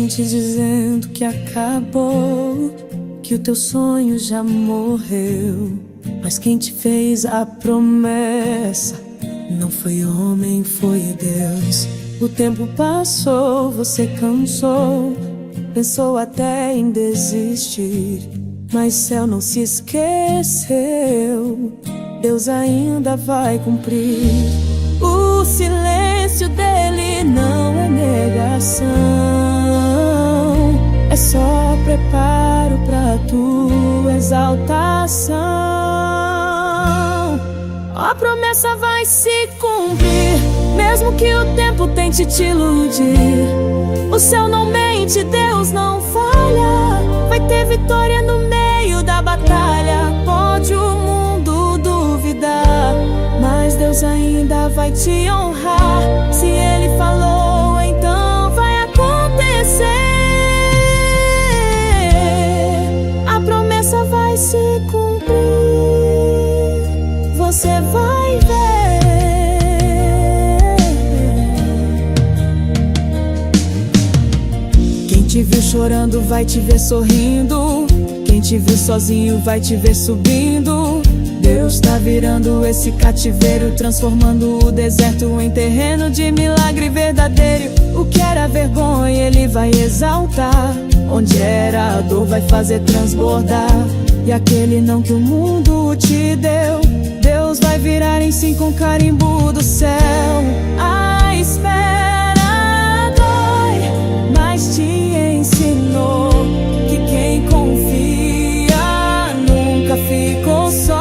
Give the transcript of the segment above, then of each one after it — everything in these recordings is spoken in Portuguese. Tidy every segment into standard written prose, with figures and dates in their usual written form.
gente dizendo que acabou, que o teu sonho já morreu. Mas quem te fez a promessa não foi homem, foi Deus. O tempo passou, você cansou, pensou até em desistir, mas céu não se esqueceu, Deus ainda vai cumprir. O silêncio dele não é negação, é só preparo pra tua exaltação. A promessa vai se cumprir, mesmo que o tempo tente te iludir. O céu não mente, Deus não falha, vai ter vitória no meio da batalha. Pode o mundo duvidar, mas Deus ainda vai te honrar. Se Ele falou, então vai acontecer. A promessa vai se cumprir, você vai ver. Quem te viu chorando vai te ver sorrindo, quem te viu sozinho vai te ver subindo. Deus tá virando esse cativeiro, transformando o deserto em terreno de milagre verdadeiro. O que era vergonha Ele vai exaltar, onde era a dor vai fazer transbordar. E aquele não que o mundo te deu, Deus vai virar em sim com carimbo do céu. A espera dói, mas te ensinou que quem confia nunca ficou só.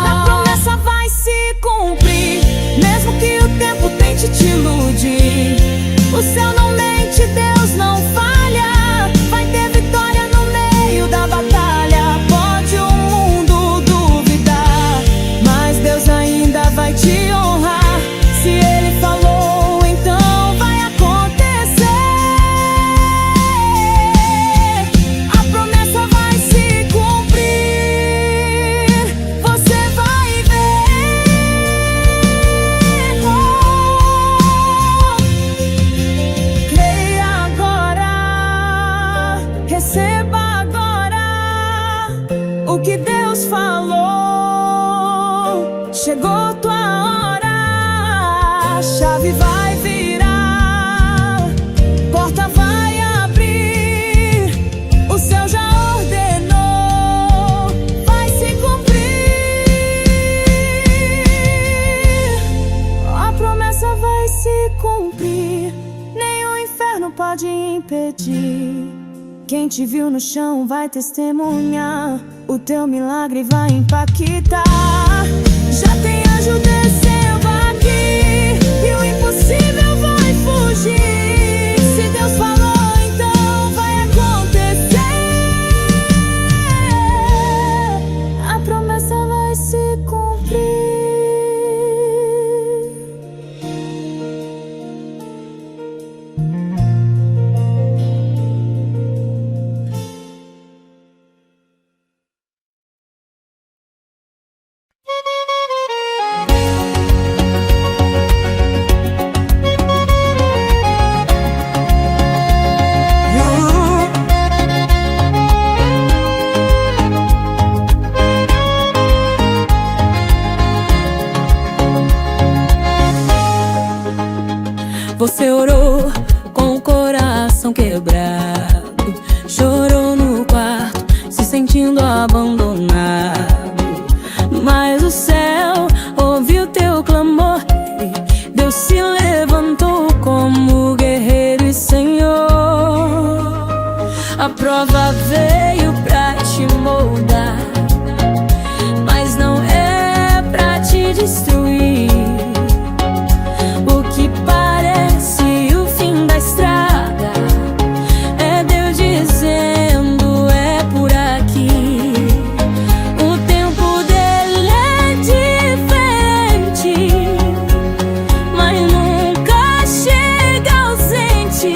A promessa vai se cumprir, mesmo que o tempo tente te iludir. O céu não mente, Deus não falha, vai ter vitória no meio da batalha. Pode o mundo duvidar, mas Deus ainda vai te honrar. Se Ele falou, então vai acontecer. A promessa vai se cumprir, você vai ver. Creia agora, receba agora o que Deus falou. Chegou tua hora, a chave vai virar, porta vai abrir, o céu já ordenou, vai se cumprir. A promessa vai se cumprir, nem o inferno pode impedir. Quem te viu no chão vai testemunhar, o teu milagre vai impactar. Já tem anjo descendo aqui, e o impossível vai fugir. Se Deus falou, então vai acontecer. A promessa vai se cumprir. Você orou com o coração quebrado, chorou no quarto, se sentindo abandonado. Mas o céu ouviu teu clamor, Deus se levantou como guerreiro e Senhor. A prova veio pra te moldar, mas não é pra te destruir. O que parece o fim da estrada é Deus dizendo é por aqui. O tempo dele é diferente, mas nunca chega ausente.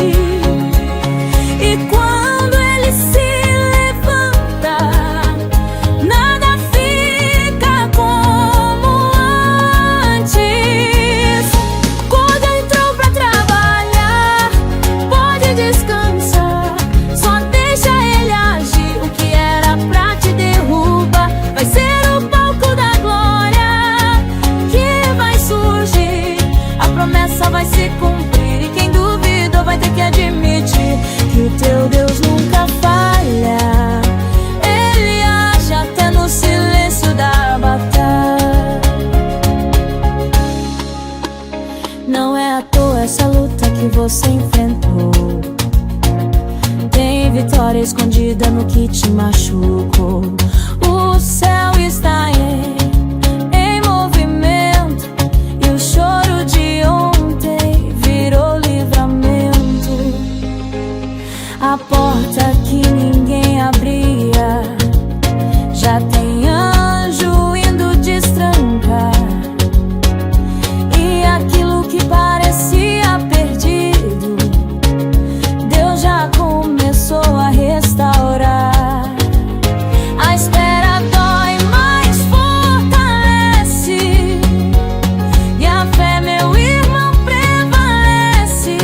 E quando ele se enfrentou. Tem vitória escondida no que te machucou. O céu está em movimento, e o choro de ontem virou livramento. A porta que ninguém abria já tem anjo indo destrancar. E aquilo que parecia perdido, Deus já começou a restaurar. A espera dói, mas fortalece, e a fé, meu irmão, prevalece.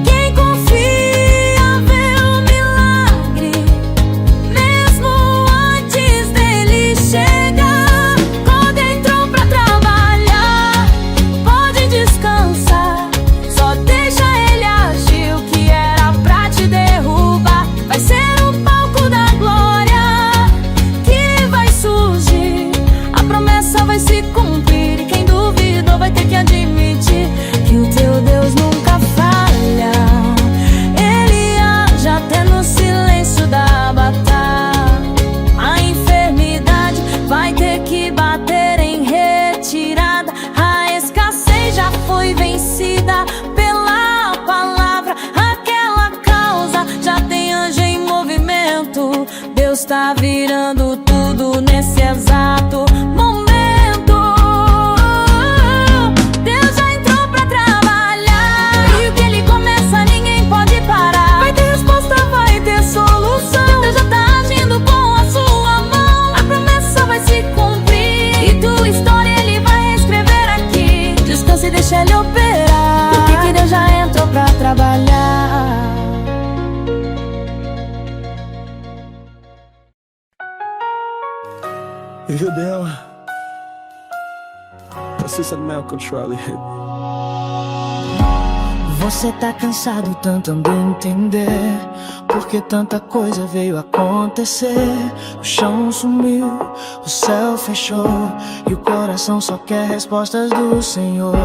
Quem confia vê o milagre, mesmo antes dele chegar. Quando entrou pra trabalhar, pode descansar, só deixa ele agir. O que era pra te derrubar vai ser o palco da glória que vai surgir. A promessa vai se cumprir, e quem duvidou vai ter que admitir que o teu Deus nunca falha. Ele age até no silêncio da batalha. A enfermidade vai ter que bater em retirada. A escassez já foi vencida pela palavra. Aquela causa já tem anjo em movimento. Deus tá virando tudo nesse exato momento. Deus já entrou pra trabalhar, e o que ele começa ninguém pode parar. Vai ter resposta, vai ter solução. Deus já tá agindo com a sua mão. A promessa vai se cumprir, e tua história ele vai escrever aqui. Descansa e deixa ele operar. Por que Deus já entrou pra trabalhar? Judeu, precisa do meu controle. Você tá cansado tentando entender porque tanta coisa veio acontecer. O chão sumiu, o céu fechou, e o coração só quer respostas do Senhor.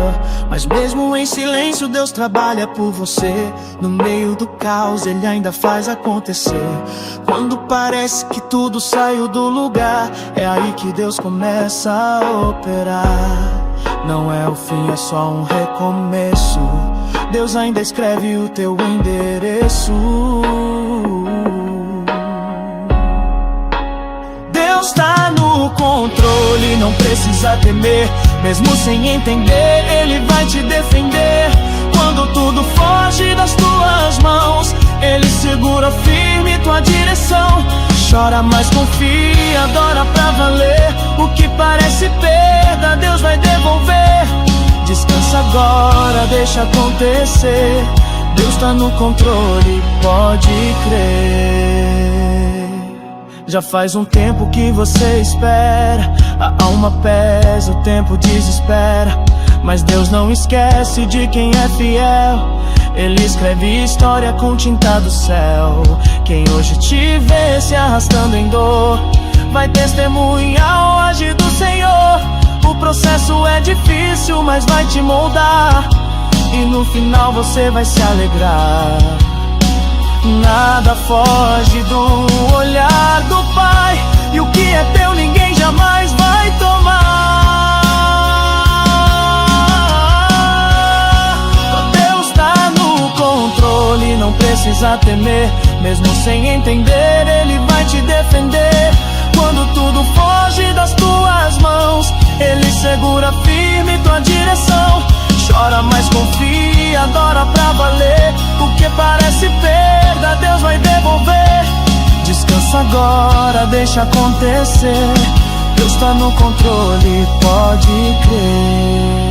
Mas mesmo em silêncio Deus trabalha por você. No meio do caos Ele ainda faz acontecer. Quando parece que tudo saiu do lugar, é aí que Deus começa a operar. Não é o fim, é só um recomeço. Deus ainda escreve o teu endereço. Deus tá no controle, não precisa temer. Mesmo sem entender, Ele vai te defender. Quando tudo foge das tuas mãos, Ele segura firme tua direção. Chora, mas confia, adora pra valer. O que parece perda, Deus vai devolver. Descansa agora, deixa acontecer. Deus tá no controle, pode crer. Já faz um tempo que você espera, a alma pesa, o tempo desespera. Mas Deus não esquece de quem é fiel. Ele escreve história com tinta do céu. Quem hoje te vê se arrastando em dor, vai testemunhar o agir do Senhor. O processo é difícil, mas vai te moldar, e no final você vai se alegrar. Nada foge do olhar do Pai, e o que é teu ninguém jamais vai tomar. Deus tá no controle, não precisa temer. Mesmo sem entender, Ele vai te defender. Quando tudo foge das tuas mãos, Ele segura firme tua direção. Chora, mas confia, adora pra valer. O que parece perda, Deus vai devolver. Descansa agora, deixa acontecer. Deus tá no controle, pode crer.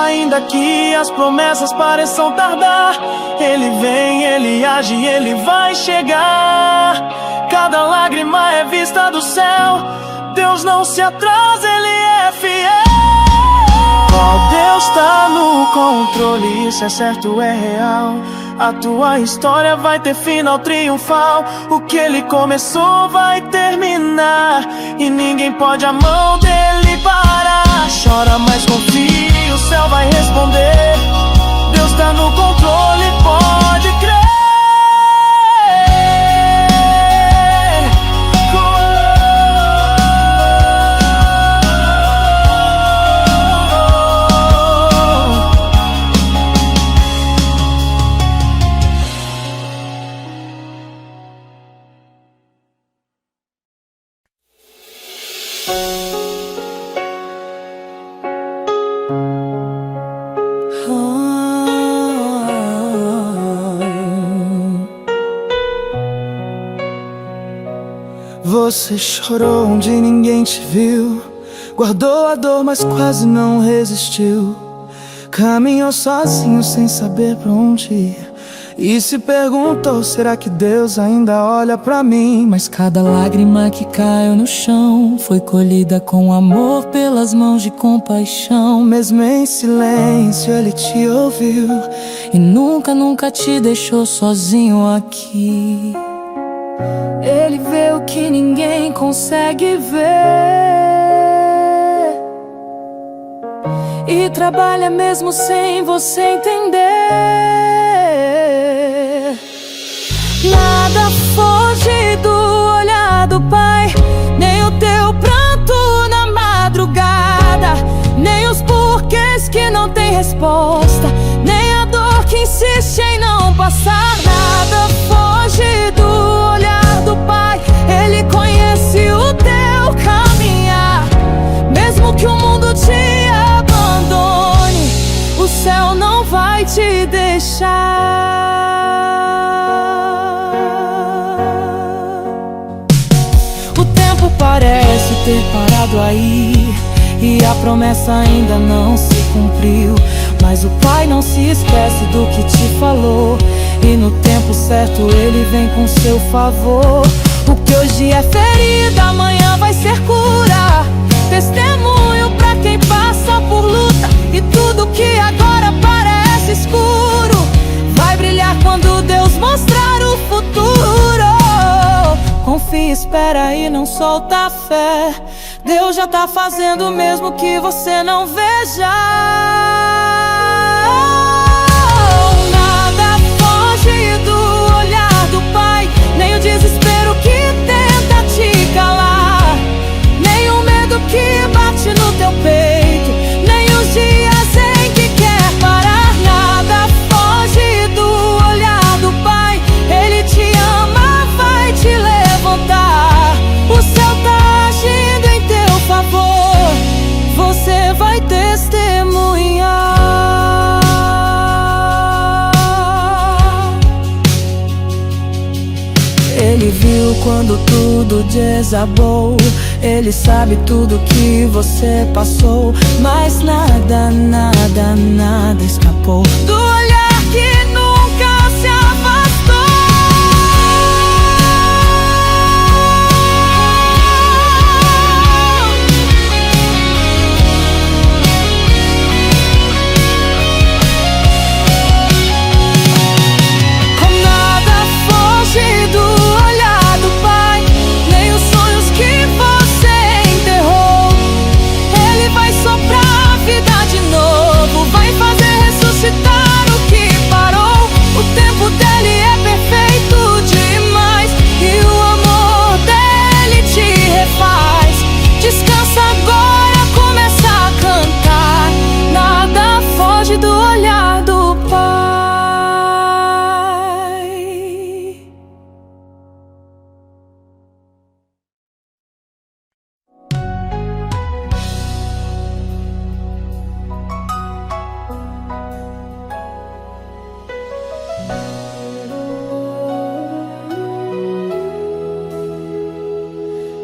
Ainda que as promessas pareçam tardar, Ele vem, Ele age, Ele vai chegar. Cada lágrima é vista do céu. Deus não se atrasa, Ele é fiel. Ó, Deus tá no controle, isso é certo, é real. A tua história vai ter final triunfal. O que Ele começou vai terminar, e ninguém pode a mão dele parar. Chora, mas confia, o céu vai responder. Deus tá no controle. Você chorou onde ninguém te viu, guardou a dor, mas quase não resistiu. Caminhou sozinho sem saber pra onde ir, e se perguntou, será que Deus ainda olha pra mim? Mas cada lágrima que caiu no chão foi colhida com amor pelas mãos de compaixão. mesmo em silêncio Ele te ouviu, E nunca, nunca te deixou sozinho aqui. Ele vê o que ninguém consegue ver e trabalha mesmo sem você entender. Nada foge do olhar do Pai, nem o teu pranto na madrugada, nem os porquês que não tem resposta, nem a dor que insiste em não passar. Nada foge do olhar do Pai, Ele conhece o teu caminhar. Mesmo que o mundo te abandone, o céu não vai te deixar. Parece ter parado aí, e a promessa ainda não se cumpriu, mas o Pai não se esquece do que te falou, e no tempo certo Ele vem com seu favor. O que hoje é ferida, amanhã vai ser cura, testemunho pra quem passa por luta. E tudo que agora parece escuro vai brilhar quando Deus mostrar o futuro. Confia, espera e não solta a fé, Deus já tá fazendo mesmo que você não veja. Nada foge do olhar do Pai, nem o desespero que tenta te calar, nem o medo que bate no teu peito, nem os dias em que quer parar. Nada foge do olhar do Pai, Ele te ama, vai te levar. O céu tá agindo em teu favor, você vai testemunhar. Ele viu quando tudo desabou, Ele sabe tudo que você passou, mas nada, nada, nada escapou do olhar que nunca se afastou.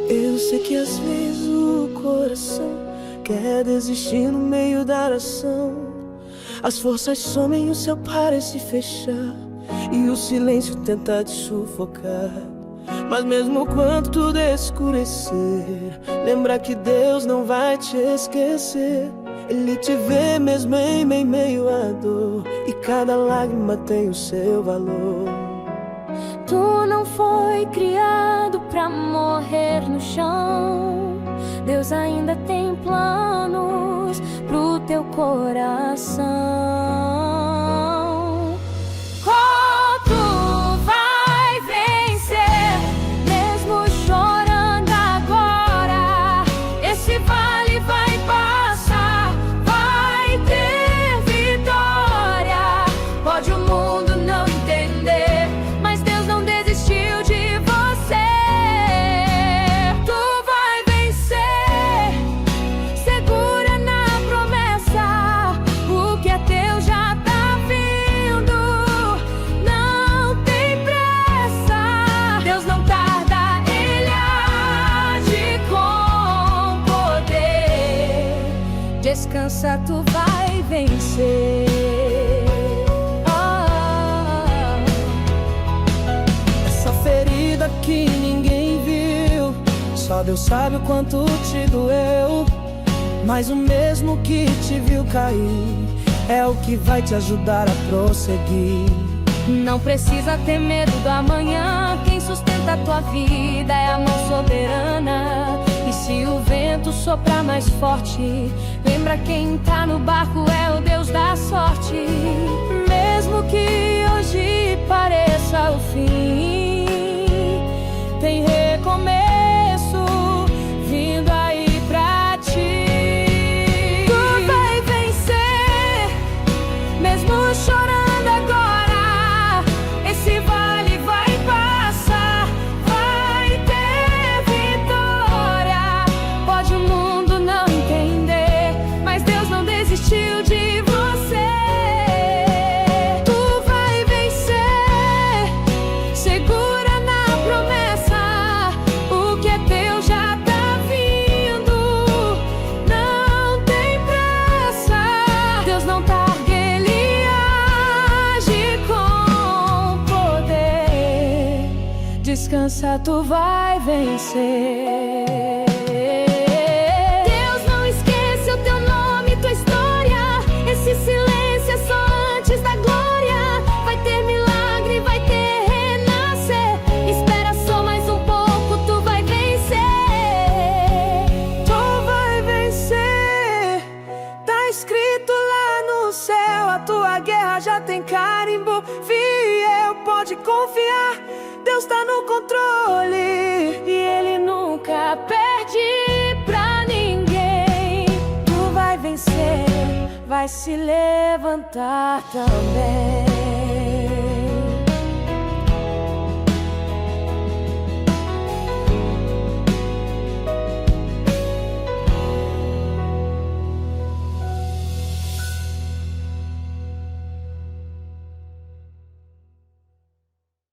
Eu sei que às vezes o coração quer desistir no meio da oração. As forças somem, o céu parece fechar e o silêncio tenta te sufocar. Mas mesmo quando tudo escurecer, lembra que Deus não vai te esquecer. Ele te vê mesmo em meio à dor, e cada lágrima tem o seu valor. Tu não foi criado pra morrer no chão. Deus ainda tem planos pro teu coração. Oh, tu vai vencer, mesmo chorando agora. Esse vale vai passar, vai ter vitória. Pode o mundo não entender, mas Deus não desistiu de você. Tu vai vencer, segura na promessa. O que é teu que ninguém viu. Só Deus sabe o quanto te doeu, mas o mesmo que te viu cair é o que vai te ajudar a prosseguir. Não precisa ter medo do amanhã, quem sustenta a tua vida é a mão soberana. E se o vento soprar mais forte, lembra quem tá no barco é o Deus da sorte. Mesmo que hoje pareça o fim, tem recomeço vindo aí pra ti. Tu vai vencer, mesmo chorando agora. Esse vale vai passar, vai ter vitória. Pode o mundo não entender, mas Deus não desistiu de você. Tu vai vencer, segura na promessa. O que é teu já tá vindo, não tem pressa. Deus não targa, Ele age com poder. Descansa, tu vai vencer. Deus não esquece o teu nome, tua história. Esse silêncio é só antes da glória. Vai ter milagre, vai ter renascer. Espera só mais um pouco, tu vai vencer. Tu vai vencer, tá escrito lá no céu. A tua guerra já tem carimbo, fiel, pode confiar. Deus tá no controle E Ele nunca perde pra ninguém. Tu vai vencer, vai se levantar também.